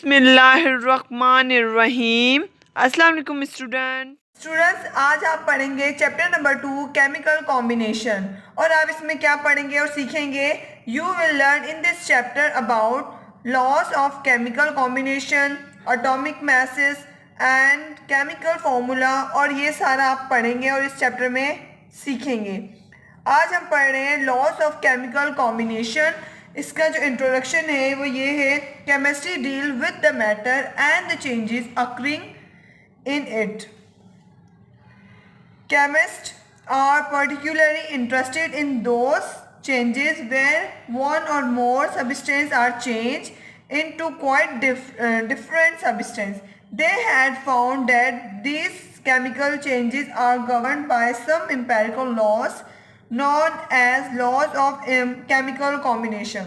बिस्मिल्लाहिर्रहमानिर्रहीम। अस्सलाम वालेकुम स्टूडेंट्स, आज आप पढ़ेंगे चैप्टर नंबर 2 केमिकल कॉम्बिनेशन। और आप इसमें क्या पढ़ेंगे और सीखेंगे? You will learn in this chapter about laws of chemical combination, atomic masses and chemical formula, और ये सारा आप पढ़ेंगे और इस चैप्टर में सीखेंगे। आज हम पढ़ रहे हैं लॉस ऑफ केमिकल कॉम्बिनेशन। इसका जो इंट्रोडक्शन है वो ये है, chemistry deal with the matter and the changes occurring in it. Chemists are particularly interested in those changes where one or more substances are changed into quite different substances. They had found that these chemical changes are governed by some empirical laws known as laws of chemical combination.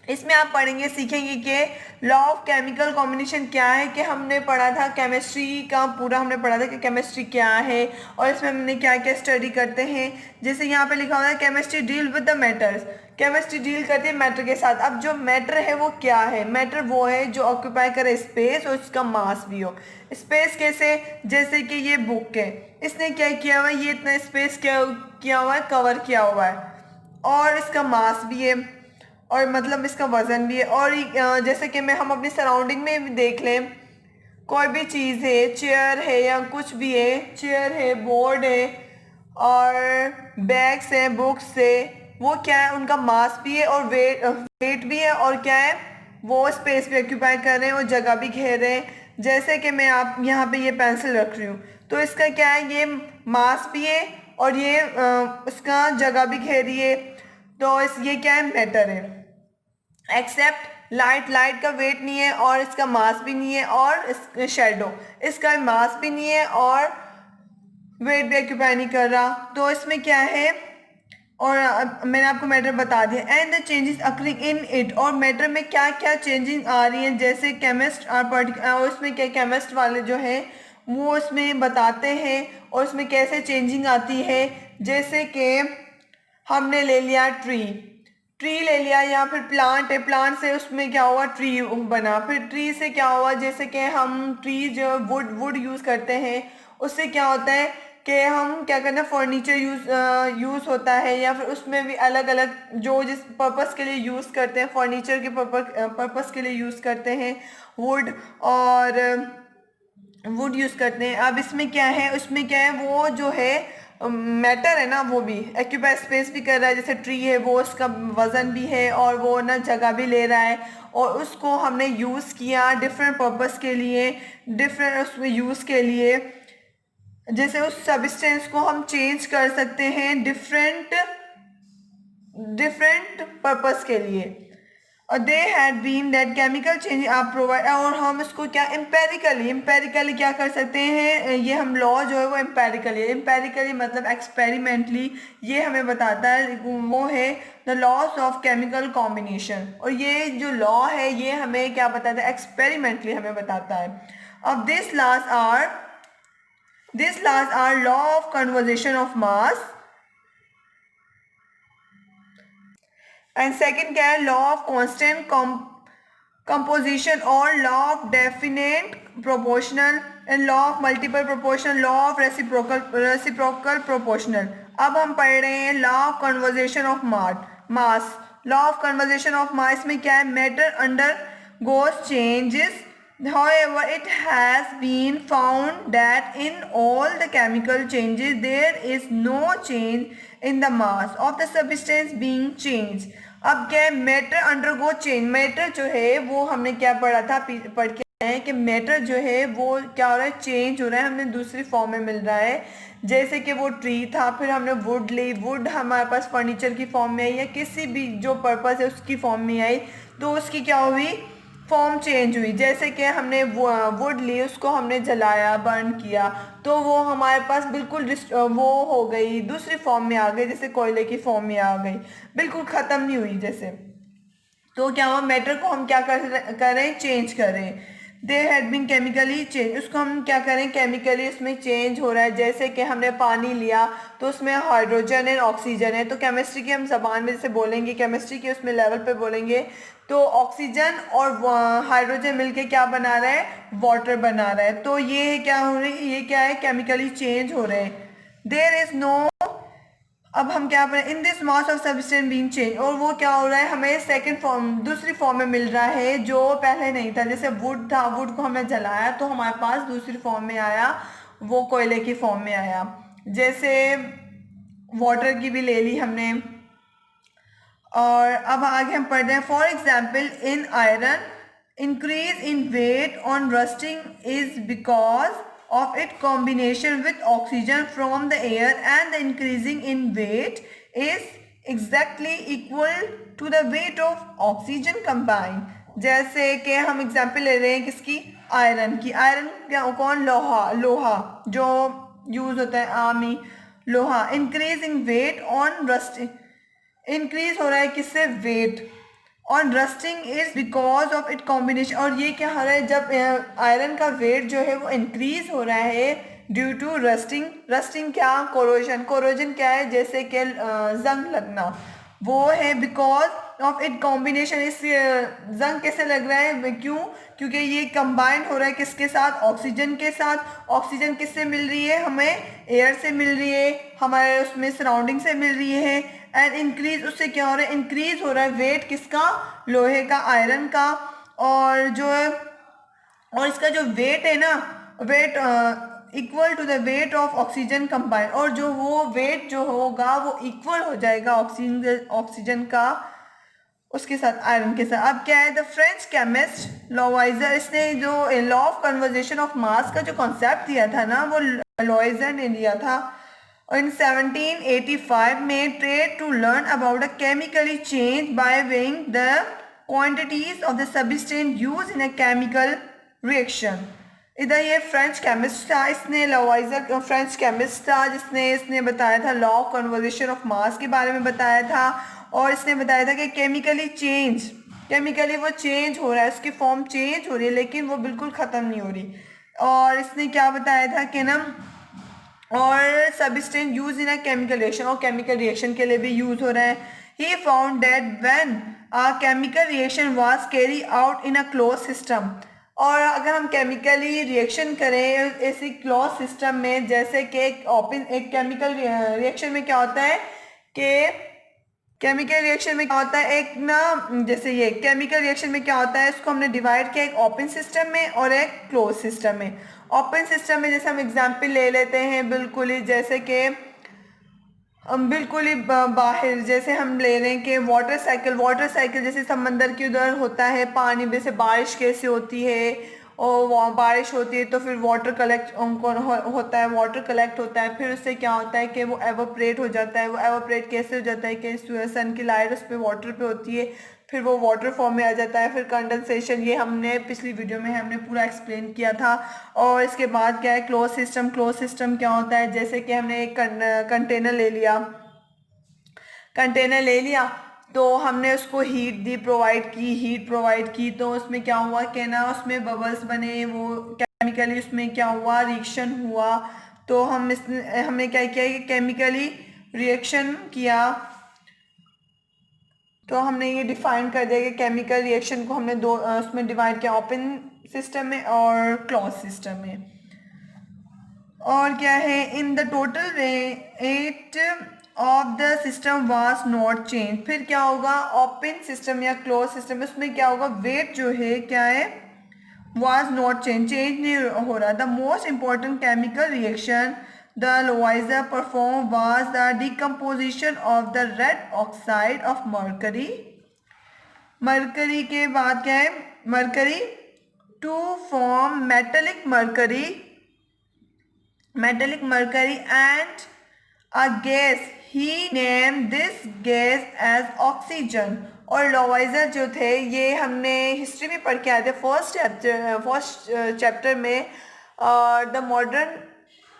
इसमें आप पढ़ेंगे सीखेंगे कि law of chemical combination क्या है। कि हमने पढ़ा था केमिस्ट्री का पूरा हमने पढ़ा था कि केमिस्ट्री क्या है और इसमें हमने क्या क्या स्टडी करते हैं। जैसे यहाँ पे लिखा हुआ है chemistry deal with the matters. Chemistry deal करती है मैटर के साथ। अब जो मैटर है वो क्या है? मैटर वो है जो ऑक्यूपाई करे स्पेस और इसका मास भी हो। स्पेस कैसे? जैसे कि ये बुक है, इसने क्या किया हुआ है, ये इतना स्पेस किया हुआ है, कवर किया हुआ है, और इसका मास भी है और मतलब इसका वज़न भी है। और जैसे कि हम अपनी सराउंडिंग में भी देख लें, कोई भी चीज़ है, चेयर है या कुछ भी है, चेयर है, बोर्ड है और बैग्स हैं, बुक्स है, वो क्या है? उनका मास भी है और वेट भी है, और क्या है? वो स्पेस भी ऑक्यूपाई कर रहे हैं और जगह भी घेर रहे हैं। जैसे कि मैं आप यहाँ पे ये पेंसिल रख रही हूँ, तो इसका क्या है? ये मास भी है और ये इसका जगह भी घेर रही है। तो ये क्या है? मैटर है। एक्सेप्ट लाइट का वेट नहीं है और इसका मास भी नहीं है, और शेडो इसका मास भी नहीं है और वेट भी ऑक्यूपाई नहीं कर रहा। तो इसमें क्या है? और मैंने आपको मैटर बता दिया। And the changes occurring in it, और मैटर में क्या क्या चेंजिंग आ रही हैं। जैसे केमिस्ट और उसमें क्या केमिस्ट वाले जो हैं वो उसमें बताते हैं और उसमें कैसे चेंजिंग आती है। जैसे कि हमने ले लिया ट्री ले लिया, या फिर प्लांट है, प्लांट से उसमें क्या हुआ? ट्री बना। फिर ट्री से क्या हुआ? जैसे कि हम ट्री जो वुड यूज़ करते हैं, उससे क्या होता है कि हम क्या करना, फर्नीचर यूज़ होता है, या फिर उसमें भी अलग अलग जो जिस पर्पस के लिए यूज़ करते हैं, फर्नीचर के पर्पस के लिए यूज़ करते हैं वुड, और वुड यूज़ करते हैं। अब इसमें क्या है? उसमें क्या है? वो जो है मैटर है ना, वो भी एक्यूपाई स्पेस भी कर रहा है। जैसे ट्री है, वो उसका वज़न भी है और वो ना जगह भी ले रहा है, और उसको हमने यूज़ किया डिफरेंट पर्पस के लिए, डिफरेंट उसमें यूज़ के लिए। जैसे उस सब्सटेंस को हम चेंज कर सकते हैं डिफरेंट पर्पस के लिए। और they had been that chemical change आप प्रोवाइड, और हम इसको क्या एम्पेरिकली क्या कर सकते हैं? ये हम लॉ जो है वो एम्पेरिकली मतलब एक्सपेरिमेंटली ये हमें बताता है। वो है the loss of chemical combination, और ये जो लॉ है ये हमें क्या बताता है? एक्सपेरिमेंटली हमें बताता है। अब this laws are law of conversation of mass, and second क्या है? लॉ ऑफ कांस्टेंट कंपोजिशन और law of definite proportional, and law of multiple proportional, law of reciprocal proportional. अब हम पढ़ रहे हैं law of conversation of mass. Law of conversation of mass में क्या है? Matter undergoes changes, however it has been found that in all the chemical changes there is no change in the mass of the substance being changed. अब क्या है? Matter undergo change. Matter जो है वो हमने क्या पढ़ा था, पढ़ के आए हैं कि मैटर जो है वो क्या हो रहा है? चेंज हो रहा है, हमें दूसरी फॉर्म में मिल रहा है। जैसे कि वो ट्री था, फिर हमने वुड ली, वुड हमारे पास फर्नीचर की फॉर्म में आई या किसी भी जो पर्पस है उसकी फॉर्म में आई, तो उसकी क्या हुई? फॉर्म चेंज हुई। जैसे कि हमने वुड ली, उसको हमने जलाया, बर्न किया, तो वो हमारे पास बिल्कुल वो हो गई, दूसरी फॉर्म में आ गई, जैसे कोयले की फॉर्म में आ गई, बिल्कुल ख़त्म नहीं हुई जैसे। तो क्या हुआ? मैटर को हम क्या कर रहे हैं? चेंज कर रहे हैं। They had been chemically change, उसको हम क्या करें? केमिकली उसमें चेंज हो रहा है। जैसे कि हमने पानी लिया तो उसमें हाइड्रोजन है, ऑक्सीजन है। तो केमिस्ट्री की हम जबान में जैसे बोलेंगे, केमिस्ट्री के उसमें लेवल पे बोलेंगे तो ऑक्सीजन और हाइड्रोजन मिलके क्या बना रहा है, वाटर बना रहा है। तो ये क्या हो रही है, ये क्या है, केमिकली चेंज हो रहे हैं। देयर इज नो, अब हम क्या पढ़े, in this mass of substance being change, और वो क्या हो रहा है, हमें सेकंड फॉर्म, दूसरी फॉर्म में मिल रहा है जो पहले नहीं था। जैसे वुड था, वुड को हमने जलाया तो हमारे पास दूसरी फॉर्म में आया, वो कोयले की फॉर्म में आया। जैसे वाटर की भी ले ली हमने। और अब आगे हम पढ़ रहे हैं, for example in iron increase in weight on rusting is because of its combination with oxygen from the air, and the increasing in weight is exactly equal to the weight of oxygen combined। जैसे कि हम example ले रहे हैं किसकी, iron की। Iron क्या, कौन, लोहा, लोहा जो यूज होता है आर्मी, लोहा। Increase in weight on rusting, increase हो रहा है किससे, weight on rusting is because of it combination. और ये क्या हो रहा है, जब आयरन का वेट जो है वो इंक्रीज हो रहा है ड्यू टू रस्टिंग। रस्टिंग क्या, कोरोजन। कोरोजन क्या है, जैसे कि जंग लगना, वो है बिकॉज ऑफ इट कॉम्बिनेशन। इस जंग कैसे लग रहा है, क्यों, क्योंकि ये कंबाइंड हो रहा है किसके साथ, ऑक्सीजन के साथ। ऑक्सीजन किससे मिल रही है, हमें एयर से मिल रही है, हमारे उसमें सराउंडिंग से मिल रही है। एंड इंक्रीज, उससे क्या हो रहा है, इंक्रीज हो रहा है वेट किसका, लोहे का, आयरन का। और जो है, और इसका जो वेट है ना, weight equal to the weight of oxygen combine, और जो वो वेट जो होगा वो इक्वल हो जाएगा ऑक्सीजन का उसके साथ, आयरन के साथ। अब क्या है, द फ्रेंच केमिस्ट लॉवाइजर, इसने जो लॉ ऑफ कन्वर्जेशन ऑफ मास का जो कॉन्सेप्ट दिया था ना, वो लॉवाइजर ने दिया था। In 1785 में tried to learn about a chemically change by weighing the quantities of the substance used in a chemical reaction। इधर ये फ्रेंच केमिस्ट था, इसने लॉवाइजर फ्रेंच केमिस्ट था जिसने इसने बताया था लॉ ऑफ कन्वर्जेशन ऑफ मास के बारे में बताया था। और इसने बताया था कि केमिकली चेंज, केमिकली वो चेंज हो रहा है, उसकी फॉर्म चेंज हो रही है लेकिन वो बिल्कुल ख़त्म नहीं हो रही। और इसने क्या बताया था कि ना, और substance use in a chemical reaction, और केमिकल रिएक्शन के लिए भी यूज हो रहा है। He found that when a chemical reaction was carry out in a close system, और अगर हम केमिकली रिएक्शन करें ऐसी क्लोज सिस्टम में, जैसे कि एक केमिकल रिएक्शन में क्या होता है कि केमिकल रिएक्शन में क्या होता है, एक ना, जैसे ये केमिकल रिएक्शन में क्या होता है, इसको हमने डिवाइड किया एक ओपन सिस्टम में और एक क्लोज सिस्टम में। ओपन सिस्टम में जैसे हम एग्जांपल ले लेते हैं, बिल्कुल ही जैसे कि हम बिल्कुल ही बाहर, जैसे हम ले रहे हैं कि वाटर साइकिल, वाटर साइकिल जैसे समंदर के उधर होता है पानी, जैसे बारिश कैसे होती है, और वहाँ बारिश होती है तो फिर वाटर कलेक्ट होता है, वाटर कलेक्ट होता है, फिर उससे क्या होता है कि वो एवोपरेट हो जाता है। वो एवोपरेट कैसे हो जाता है कि सन की लाइट उस पर वाटर पे होती है, फिर वो वाटर फॉर्म में आ जाता है, फिर कंडेंसेशन, ये हमने पिछली वीडियो में हमने पूरा एक्सप्लेन किया था। और इसके बाद क्या है, क्लोज सिस्टम। क्लोज सिस्टम क्या होता है, जैसे कि हमने एक कंटेनर ले लिया, कंटेनर ले लिया तो हमने उसको हीट दी, प्रोवाइड की, हीट प्रोवाइड की, तो उसमें क्या हुआ कि ना, उसमें बबल्स बने, वो केमिकली उसमें क्या हुआ, रिएक्शन हुआ। तो हमने क्या किया कि केमिकली रिएक्शन किया, तो हमने ये डिफाइन कर दिया कि केमिकल रिएक्शन को हमने दो उसमें डिवाइड किया, ओपन सिस्टम में और क्लोज सिस्टम में। और क्या है, in the total rate of the system was not change. फिर क्या होगा, ओपन सिस्टम या क्लोज सिस्टम में उसमें क्या होगा, वेट जो है क्या है, वाज नॉट चेंज, चेंज नहीं हो रहा। The most important chemical reaction the Lavoisier performed was the decomposition of the red oxide of mercury. Mercury के बाद क्या है, mercury to form metallic mercury, metallic mercury and a gas, he named this gas as oxygen। और लोवाइजर जो थे, ये हमने history में पढ़ के आए थे फर्स्ट चैप्टर में, द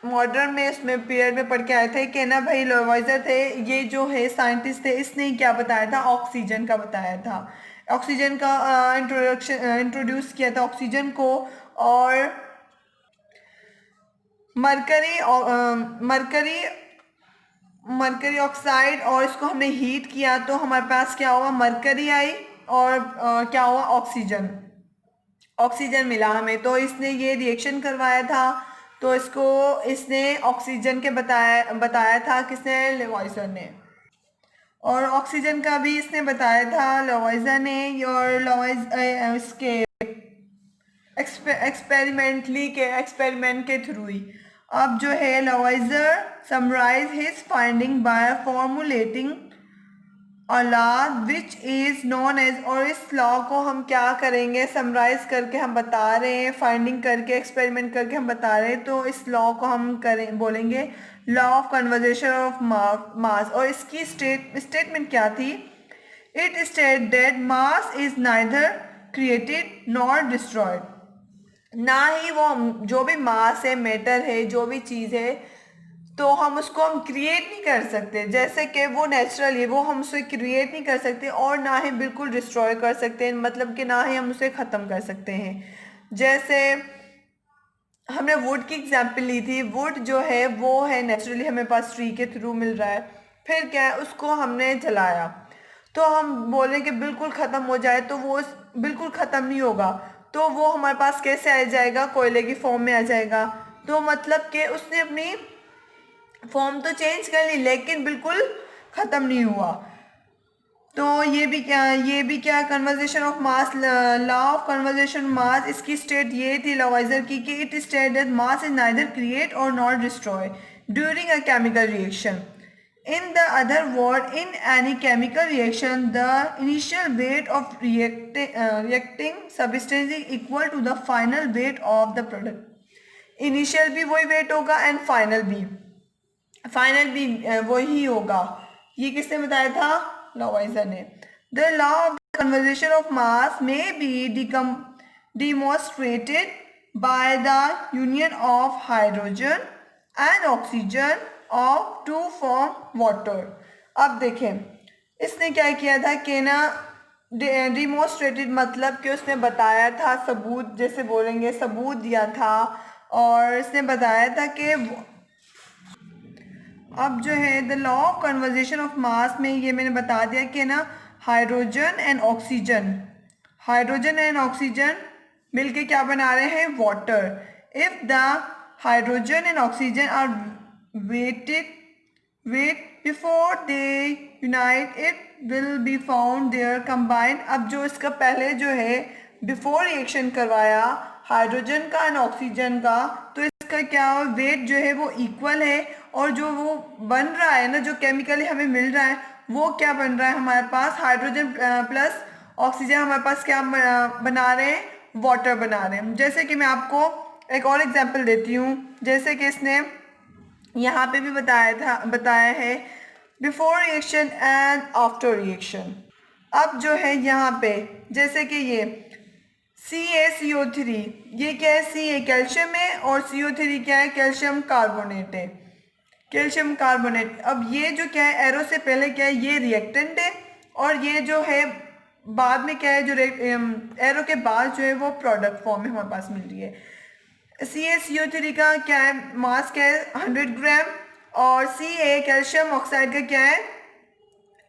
मॉडर्न में उसमें पीरियड में पढ़ के आए थे कि ना भाई, लोवाइजर थे, ये जो है साइंटिस्ट थे, इसने क्या बताया था, ऑक्सीजन का बताया था, ऑक्सीजन का इंट्रोड्यूस किया था ऑक्सीजन को। और मरकरी मरकरी मरकरी ऑक्साइड, और इसको हमने हीट किया तो हमारे पास क्या हुआ, मरकरी आई, और क्या हुआ, ऑक्सीजन, ऑक्सीजन मिला हमें, तो इसने ये रिएक्शन करवाया था, तो इसने ऑक्सीजन के बताया था किसने, लेवॉइजर ने, और ऑक्सीजन का भी इसने बताया था लेवॉइजर ने, और इसके एक्सपेरिमेंट के थ्रू ही। अब जो है Lavoisier summarise his finding by formulating a law which is known as, और इस लॉ को हम क्या करेंगे, समराइज करके हम बता रहे हैं, फाइंडिंग करके एक्सपेरिमेंट करके हम बता रहे हैं, तो इस लॉ को हम बोलेंगे लॉ ऑफ कन्वर्जेशन ऑफ मास। और इसकी स्टेटमेंट क्या थी, it state that mass is neither created nor destroyed, ना ही वो जो भी मास है, मैटर है, जो भी चीज़ है, तो हम उसको हम क्रिएट नहीं कर सकते, जैसे कि वो नेचुरल है, वो हम उसे क्रिएट नहीं कर सकते, और ना ही बिल्कुल डिस्ट्रॉय कर सकते हैं, मतलब कि ना ही हम उसे ख़त्म कर सकते हैं। जैसे हमने वुड की एग्जांपल ली थी, वुड जो है वो है नेचुरली हमें पास ट्री के थ्रू मिल रहा है, फिर क्या है, उसको हमने जलाया, तो हम बोलें कि बिल्कुल ख़त्म हो जाए, तो वो बिल्कुल ख़त्म नहीं होगा, तो वो हमारे पास कैसे आ जाएगा, कोयले की फॉर्म में आ जाएगा। तो मतलब कि उसने अपनी फॉर्म तो चेंज कर ली, लेकिन बिल्कुल ख़त्म नहीं हुआ। तो ये भी क्या conversation of mass, law of conversation mass, इसकी स्टेट ये थी लेवॉइजर की कि it state that mass is neither create और not destroy during a chemical reaction. In the other word, in any chemical reaction, the initial weight of reacting substance is equal to the final weight of the product. Initial भी वही weight होगा and final भी वही होगा। ये किसने बताया था, लॉवाइजर ने। The law of the conservation of mass may be demonstrated by the union of hydrogen and oxygen of two form water। अब देखें इसने क्या किया था कि ना, डिमोन्स्ट्रेटेड मतलब कि उसने बताया था, सबूत जैसे बोलेंगे, सबूत दिया था, और इसने बताया था कि अब जो है the law of conversation of mass में ये मैंने बता दिया कि ना, हाइड्रोजन एंड ऑक्सीजन मिलके क्या बना रहे हैं, water. If the hydrogen and oxygen are weight before they unite, it will be found their combined. अब जो इसका पहले जो है बिफोर रिएक्शन करवाया हाइड्रोजन का एंड ऑक्सीजन का, तो इसका क्या वेट जो है वो इक्वल है, और जो वो बन रहा है ना, जो केमिकली हमें मिल रहा है, वो क्या बन रहा है हमारे पास, हाइड्रोजन प्लस ऑक्सीजन हमारे पास क्या बना रहे हैं, वाटर बना रहे हैं। जैसे कि मैं आपको एक और एग्जांपल देती हूँ, जैसे कि इसने यहाँ पे भी बताया है before reaction and after reaction. अब जो है यहाँ पे जैसे कि ये CaCO3, ये क्या है, सी कैल्शियम है, और CO3 क्या है, कैल्शियम कार्बोनेट है, कैल्शियम कार्बोनेट। अब ये जो क्या है, एरो से पहले क्या है, ये रिएक्टेंट है, और ये जो है बाद में क्या है, जो एरो के बाद जो है वो प्रोडक्ट फॉर्म में हमारे पास मिल रही है। CaCO3 का क्या है, मास क्या है, 100 ग्राम, और Ca कैल्शियम ऑक्साइड का क्या है,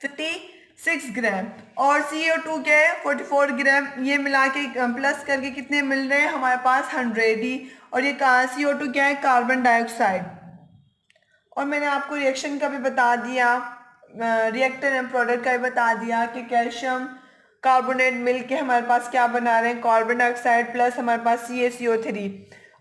56 ग्राम, और CO2 क्या है, 44 ग्राम। ये मिला के प्लस करके कितने मिल रहे हैं हमारे पास, 100 ही। और ये CO2 क्या है, कार्बन डाइऑक्साइड। और मैंने आपको रिएक्शन का भी बता दिया, रिएक्टर एंड प्रोडक्ट का भी बता दिया कि कैल्शियम कार्बोनेट मिल के हमारे पास क्या बना रहे हैं, कार्बन डाइऑक्साइड प्लस हमारे पास CaCO3।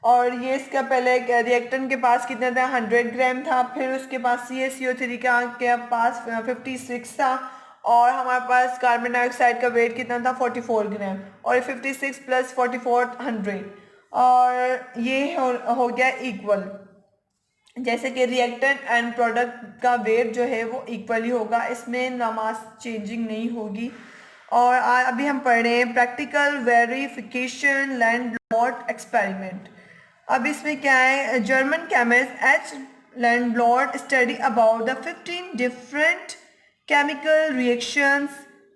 और ये इसका पहले रिएक्टेंट के पास कितना था, 100 ग्राम था, फिर उसके पास CaCO3 का के पास 56 था, और हमारे पास कार्बन डाइऑक्साइड का वेट कितना था, 44 ग्राम, और 56 प्लस 44 100, और ये हो गया इक्वल। जैसे कि रिएक्टेंट एंड प्रोडक्ट का वेट जो है वो इक्वली होगा, इसमें मास चेंजिंग नहीं होगी। और अभी हम पढ़ रहे हैं प्रैक्टिकल वेरिफिकेशन लैंडलॉर्ड एक्सपेरिमेंट। अब इसमें क्या है, German chemist H. Landlord study about the 15 different chemical reactions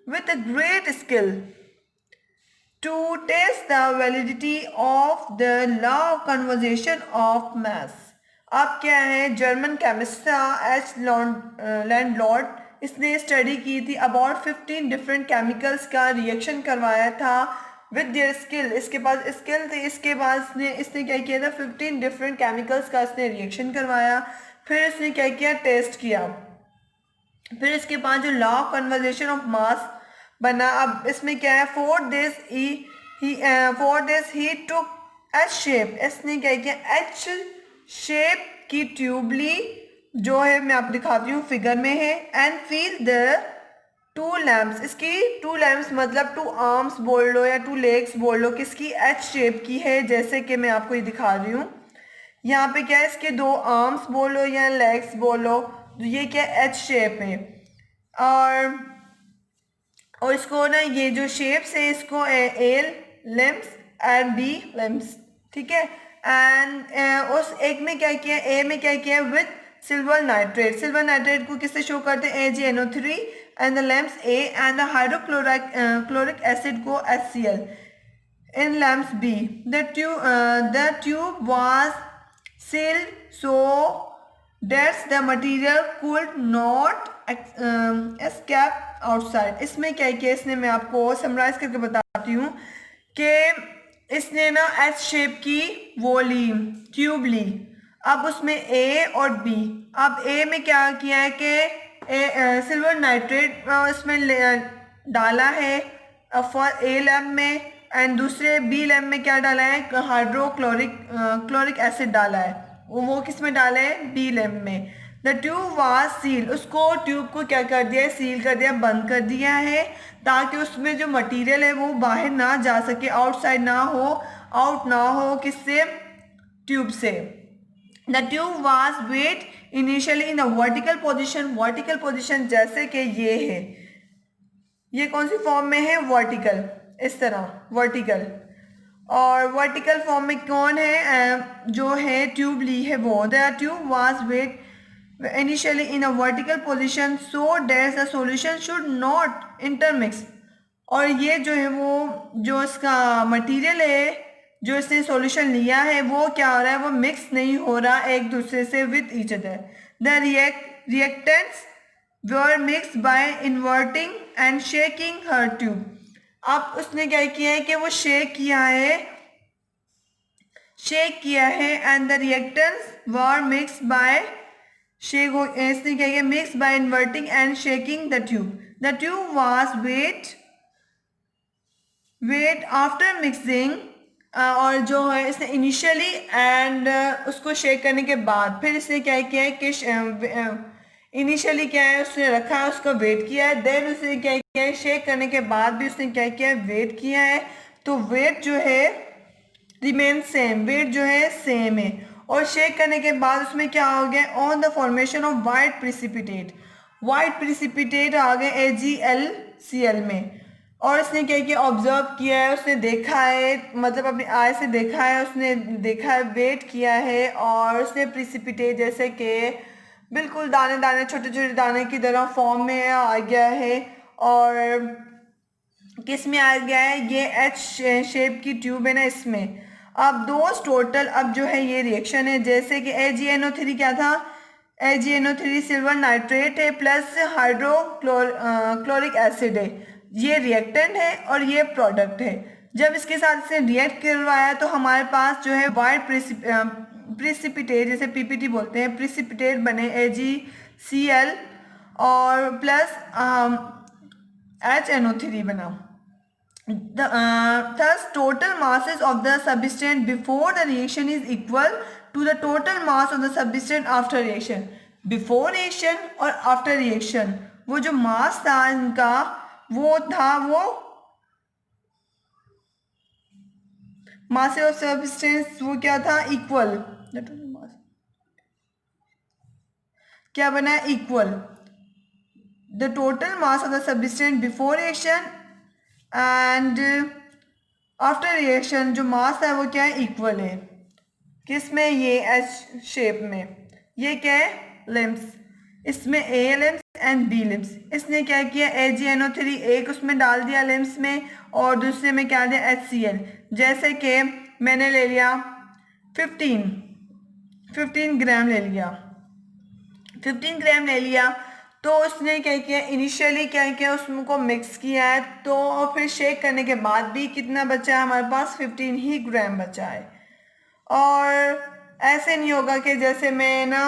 with a great skill to test the validity of the law of conservation of mass। अब क्या है, जर्मन केमिस्ट था H. Landlord, इसने study की थी, अबाउट 15 डिफरेंट केमिकल्स का reaction करवाया था विद देयर स्किल। इसके पास स्किल थी, इसके बाद इसने क्या किया था, 15 डिफरेंट केमिकल्स का इसने रिएक्शन करवाया। फिर इसने क्या किया, टेस्ट किया। फिर इसके बाद जो लॉ ऑफ कन्वर्जेशन ऑफ मास बना। अब इसमें क्या है, for this he took H shape. इसने क्या किया, एच शेप की ट्यूब ली, जो है मैं आप दिखाती हूँ फिगर में है। एंड फील द 2 लैम्प्स, इसकी 2 लैम्प्स मतलब 2 आर्म्स बोल लो या 2 लेग्स बोल लो, किसकी, एच शेप की है, जैसे कि मैं आपको ये दिखा रही हूँ। यहाँ पे क्या है, इसके 2 आर्म्स बोलो या लेग्स बोलो, तो ये क्या एच शेप है। और इसको ना, ये जो शेप्स है इसको L limbs and B limbs, ठीक है। एंड उस एक में क्या किया, ए में क्या किया, with silver nitrate. Silver nitrate को किससे शो करते हैं, AgNO3 and the lamps A and the hydrochloric chloric acid को HCl in lamps B. The tube was sealed so that the material could not escape outside. इसमें क्या किया इसने, मैं आपको समराइज करके बताती हूँ कि इसने ना एच शेप की वो ली, ट्यूब ली। अब उसमें ए और बी, अब ए में क्या किया है कि सिल्वर नाइट्रेट इसमें डाला है फॉर ए लैम्प में, एंड दूसरे बी लैम्प में क्या डाला है, क्लोरिक एसिड डाला है। वो किस में डाला है, बी लैम्प में। द ट्यूब वाज सील, उसको ट्यूब को क्या कर दिया है, सील कर दिया, बंद कर दिया है, ताकि उसमें जो मटेरियल है वो बाहर ना जा सके, आउटसाइड ना हो, आउट ना हो किससे, ट्यूब से। The tube was wet initially in the vertical position, vertical position जैसे कि ये है, ये कौन सी फॉर्म में है, वर्टिकल, इस तरह वर्टिकल। और वर्टिकल फॉर्म में कौन है, जो है ट्यूब ली है वो। The tube was wet initially in a vertical position so that the solution should not intermix. और ये जो है वो जो इसका मटेरियल है, जो इसने सॉल्यूशन लिया है, वो क्या हो रहा है, वो मिक्स नहीं हो रहा एक दूसरे से with each other. The reactants were mix by inverting and shaking her tube. अब उसने क्या किया है कि वो शेक किया है and the reactants were mix by इसने क्या किया, mix by inverting and shaking the tube. The tube was wet after mixing, और जो है इसने इनिशियली एंड उसको शेक करने के बाद, फिर इसने क्या किया है कि इनिशियली क्या है उसने रखा है, उसका वेट किया है, देन उसने क्या किया है, शेक करने के बाद भी उसने क्या किया है, वेट किया है। तो वेट जो है रिमेन सेम, वेट जो है सेम है। और शेक करने के बाद उसमें क्या हो गया, on the formation of white precipitate, white precipitate आ गए AgLCl में। और उसने क्या किया, ऑब्जर्व किया है, उसने देखा है, मतलब अपनी आय से देखा है, उसने देखा है, वेट किया है, और उसने प्रिसिपिटेट जैसे कि बिल्कुल दाने दाने, छोटे छोटे दाने की तरह फॉर्म में आ गया है। और किस में आ गया है, ये एच शेप की ट्यूब है ना, इसमें। अब दोस्त टोटल, अब जो है ये रिएक्शन है, जैसे कि AgNO3 क्या था, AgNO3 सिल्वर नाइट्रेट है प्लस हाइड्रोक्लोरिक एसिड है, ये रिएक्टेंट है और ये प्रोडक्ट है। जब इसके साथ इसे रिएक्ट करवाया तो हमारे पास जो है वाइट प्रिसिपिटेट, जैसे PPT बोलते हैं, प्रिसिपिटेट बने AgCl और प्लस HNO3 बना। Thus total masses of the substance before the reaction is equal to the total mass of the substance after reaction. Before reaction और after reaction वो जो मास था इनका, वो मास ऑफ सब्सटेंस वो क्या था, इक्वल। क्या बना, equal. The total mass of the substance before reaction and after reaction जो मास है वो क्या है, इक्वल है। किस में, ये एच शेप में। ये क्या है, लिम्स, इसमें A limbs and B limbs. इसने क्या किया, AgNO3 एक उसमें डाल दिया लिम्स में, और दूसरे में क्या दिया, HCl। जैसे कि मैंने ले लिया 15 ग्राम ले लिया, 15 ग्राम ले लिया, तो उसने क्या किया, इनिशियली क्या किया, उसको मिक्स किया है, तो फिर शेक करने के बाद भी कितना बचा है हमारे पास, 15 ही ग्राम बचा है। और ऐसे नहीं होगा कि जैसे मैं ना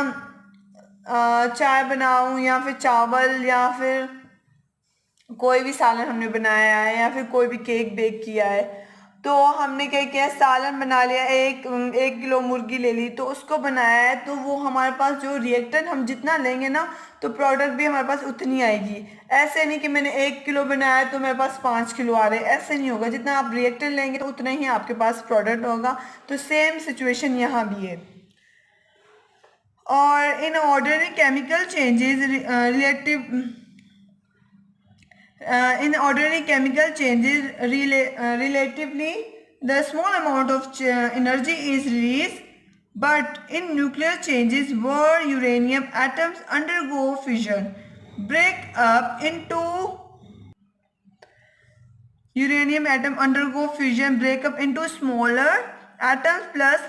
चाय बनाऊं या फिर चावल या फिर कोई भी सालन हमने बनाया है या फिर कोई भी केक बेक किया है, तो हमने क्या किया, सालन बना लिया, एक किलो मुर्गी ले ली, तो उसको बनाया है, तो वो हमारे पास जो रिएक्टेंट हम जितना लेंगे ना, तो प्रोडक्ट भी हमारे पास उतनी आएगी। ऐसे नहीं कि मैंने 1 किलो बनाया तो मेरे पास 5 किलो आ रहे, ऐसे नहीं होगा। जितना आप रिएक्टेंट लेंगे तो उतना ही आपके पास प्रोडक्ट होगा। तो सेम सिचुएशन यहाँ भी है। और in ordinary chemical changes in ordinary chemical changes, relatively the small amount of energy is released, but in nuclear changes where uranium atoms undergo fission, break up into smaller atoms plus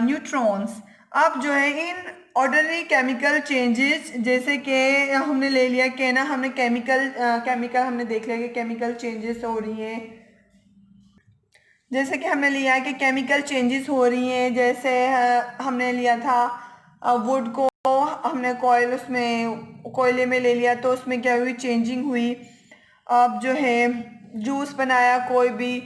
neutrons. अब जो है in ordinary chemical changes, जैसे कि हमने ले लिया कि ना, हमने केमिकल हमने देख लिया कि केमिकल चेंजेस हो रही हैं। जैसे कि हमने लिया कि केमिकल चेंजेस हो रही हैं, जैसे हमने लिया था वुड को हमने कोयले में ले लिया, तो उसमें क्या हुई, चेंजिंग हुई। अब जो है जूस बनाया, कोई भी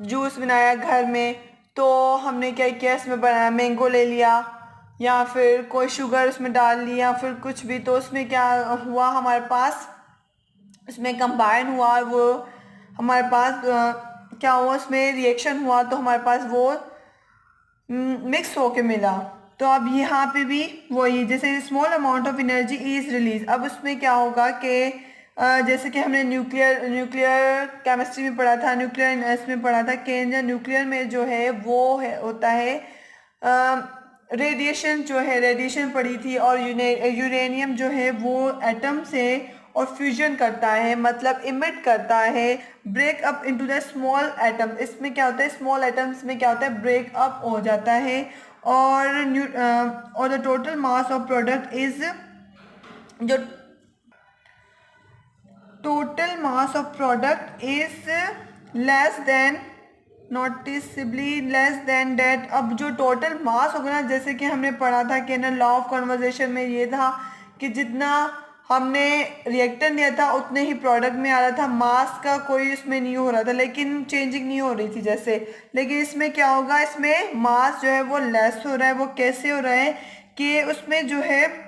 जूस बनाया घर में, तो हमने क्या किया, इसमें बनाया, मैंगो ले लिया या फिर कोई शुगर उसमें डाल लिया, फिर कुछ भी, तो उसमें क्या हुआ, हमारे पास उसमें कंबाइन हुआ, वो हमारे पास क्या हुआ, उसमें रिएक्शन हुआ, तो हमारे पास वो मिक्स होके मिला। तो अब यहाँ पे भी वही, जैसे small amount of energy is release. अब उसमें क्या होगा कि जैसे कि हमने न्यूक्लियर केमिस्ट्री में पढ़ा था, न्यूक्लियर इसमें पढ़ा था कि न्यूक्लियर में जो है वो होता है रेडिएशन पड़ी थी, और यूरेनियम जो है वो एटम से और फ्यूजन करता है, मतलब इमिट करता है, break up into the small atom. इसमें क्या होता है, स्मॉल एटम्स में क्या होता है, ब्रेक अप हो जाता है। और the total mass of product is, जो total mass of product is less than, noticeably less than that. अब जो टोटल मास होगा ना, जैसे कि हमने पढ़ा था कि ना लॉ ऑफ कन्वर्जेशन में ये था कि जितना हमने रिएक्टेंट लिया था उतने ही प्रोडक्ट में आ रहा था, मास का कोई उसमें नहीं हो रहा था, लेकिन चेंजिंग नहीं हो रही थी जैसे। लेकिन इसमें क्या होगा, इसमें मास जो है वो लेस हो रहा है। वो कैसे हो रहा है कि उसमें जो है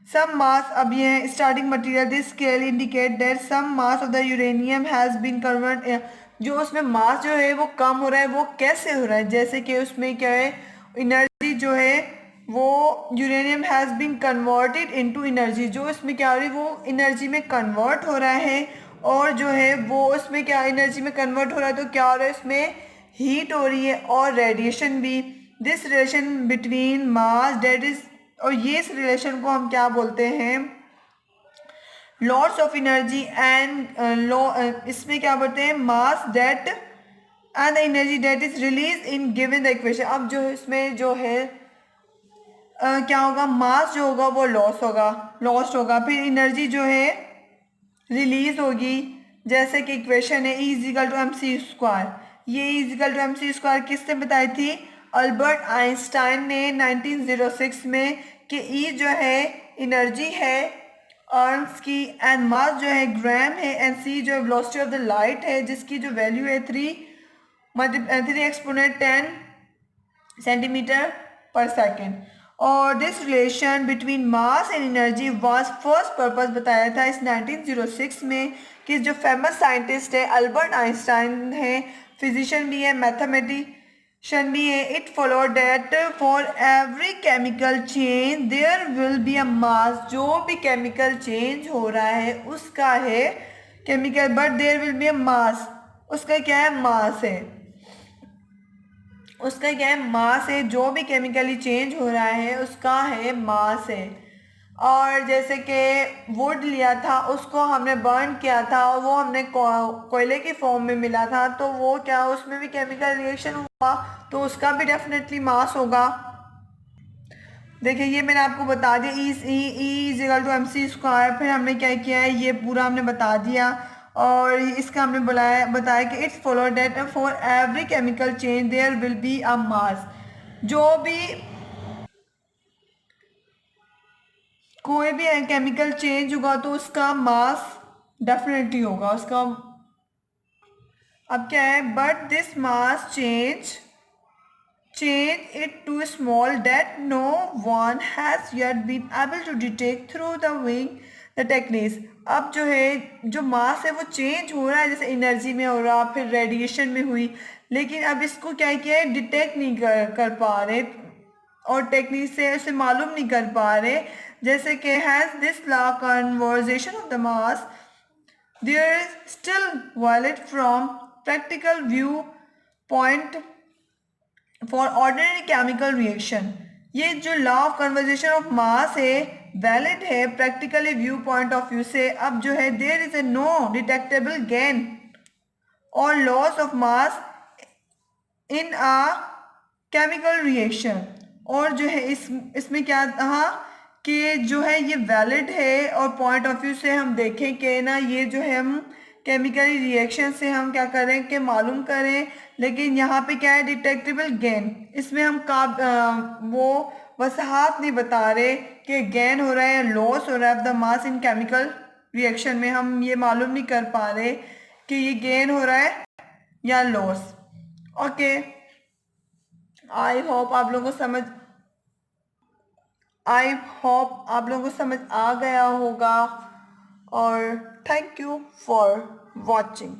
some mass, अब ये starting material, this scale indicate that some mass of the uranium has been convert. जो उसमें मास जो है वो कम हो रहा है, वो कैसे हो रहा है, जैसे कि उसमें क्या है, एनर्जी जो है वो uranium has been converted into energy, जो इसमें क्या हो रही है, वो एनर्जी में कन्वर्ट हो रहा है। और जो है वो उसमें क्या एनर्जी में कन्वर्ट हो रहा है, तो क्या हो रहा है, इसमें हीट हो रही है और रेडिएशन भी। This relation between mass date is, और ये इस रिलेशन को हम क्या बोलते हैं, लॉस ऑफ एनर्जी एंड इसमें क्या बोलते हैं, mass that and the energy that is release in given the equation. अब जो इसमें जो है क्या होगा, मास जो होगा वो लॉस्ट होगा, फिर एनर्जी जो है रिलीज होगी। जैसे कि इक्वेशन है E इजिकल टू mc²। ये E इजिकल टू mc² किसने बताई थी, अल्बर्ट आइंस्टाइन ने 1906 में, कि E जो है एनर्जी है अर्न्स की, एंड मास जो है ग्राम है, एंड C जो है वेलोसिटी ऑफ द लाइट है, जिसकी जो वैल्यू है 3 एक्सपोनेंट 10 सेंटीमीटर पर सेकेंड। और this relation between mass and energy was first purpose बताया था इस 1906 में, कि जो फेमस साइंटिस्ट है अल्बर्ट आइंस्टाइन है, फिजिशियन भी है, मैथमेटिशियन भी है। It follow that for every chemical change there will be a mass. जो भी केमिकल चेंज हो रहा है उसका है chemical, but there will be a mass, उसका क्या है, मास है, उसका क्या है, मास है। जो भी केमिकली चेंज हो रहा है उसका है मास है। और जैसे कि वुड लिया था, उसको हमने बर्न किया था और वो हमने कोयले की फॉर्म में मिला था, तो वो क्या, उसमें भी केमिकल रिएक्शन हुआ, तो उसका भी डेफिनेटली मास होगा। देखिए ये मैंने आपको बता दिया, E is equal to M C square. फिर हमने क्या किया है, ये पूरा हमने बता दिया, और इसका हमने बताया कि it's follow that for every chemical change there will be a mass. जो भी कोई भी केमिकल चेंज होगा तो उसका मास डेफिनेटली होगा उसका। अब क्या है, but this mass change it too small that no one has yet been able to detect through the wing the techniques। अब जो है जो मास है वो चेंज हो रहा है, जैसे एनर्जी में हो रहा, फिर रेडिएशन में हुई, लेकिन अब इसको क्या किया है, डिटेक्ट नहीं कर पा रहे, और टेक्निक से उसे मालूम नहीं कर पा रहे। जैसे कि has this law conversation of the mass there is still valid from practical view point for ordinary chemical reaction. ये जो law of conversation of mass है वैलिड है practically view point of view से। अब जो है there is a no detectable gain और loss of mass in a chemical reaction. और जो है इसमें क्या कहा कि जो है ये वैलिड है, और पॉइंट ऑफ व्यू से हम देखें कि ना ये जो है हम केमिकल रिएक्शन से हम क्या करें कि मालूम करें, लेकिन यहाँ पे क्या है डिटेक्टेबल गेन, इसमें हम वो वसाहत नहीं बता रहे कि गेन हो रहा है या लॉस हो रहा है the mass in chemical reaction में। हम ये मालूम नहीं कर पा रहे कि ये गेन हो रहा है या लॉस। ओके, आई होप आप लोगों को समझ आ गया होगा, और थैंक यू फॉर वॉचिंग।